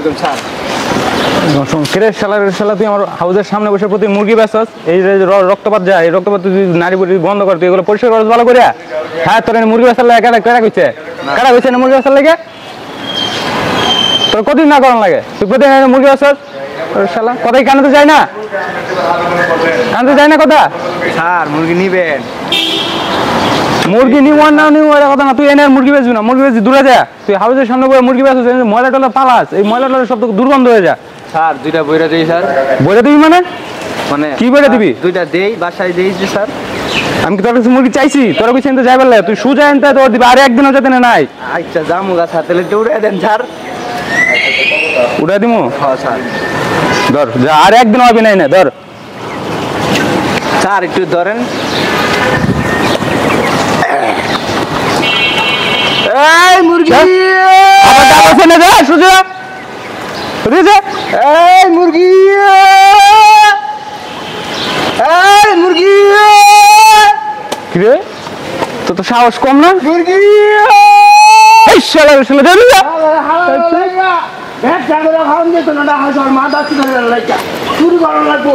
আলাইকুম স্যার। কিরে শালা তুই আমার হাউসের সামনে বসে প্রতি মুরগি বেচছস, এই যে রক্তপাত যায়, এই রক্তপাত তুই নারী বুড়ি বন্ধ কর, তুই এগুলো পরিষ্কার করছ ভালো করে। হ্যাঁ, তোর মুরগি বেচার লাগে কেডা কইছে না মুরগি বেচার লাগে? তোর কতদিন না করার লাগে? তুই প্রতিদিন মুরগি বেচছস শালা, কথাই কানে যায় না, কানে যায় না কথা। স্যার মুরগি নিবেন? মুরগি নিব না নিব এটা কথা না, তুই এনে মুরগি বেচবি না, মুরগি বেচবি দূরে যা। তুই হাউসের সামনে বসে মুরগি বেচছিস, ময়লা টলা পালাস, এই ময়লা টলা সব দুর্গন্ধ হয়ে যায়। স্যার দুইটা বইরা দেই স্যার। বইটা দিবি মানে কি বইটা দিবি? দুইটা দেই, বাসায় দিয়েছি স্যার। আমি কি তোর কাছে মুরগি চাইছি? তোর কাছে এনতে যাই বললে তুই সুজা এনতে তোর দিবি, আর একদিনও যাতে না নাই। আচ্ছা জামুগা স্যার, তাহলে একটু উড়ে দেন স্যার। উড়াই দিমু? হ্যাঁ স্যার। ধর যা, আর একদিন হবে নাই না, ধর স্যার একটু ধরেন। এই মুরগি আবার ডাব আছে না, যা সুজা যা। এই মুরগি, এই মুরগি, কি রে তোর তো সাহস কম না? মুরগি এই শালা শালা যাবি না? খাওয়ান যেত না, মাথা চুরি করানো লাগবো।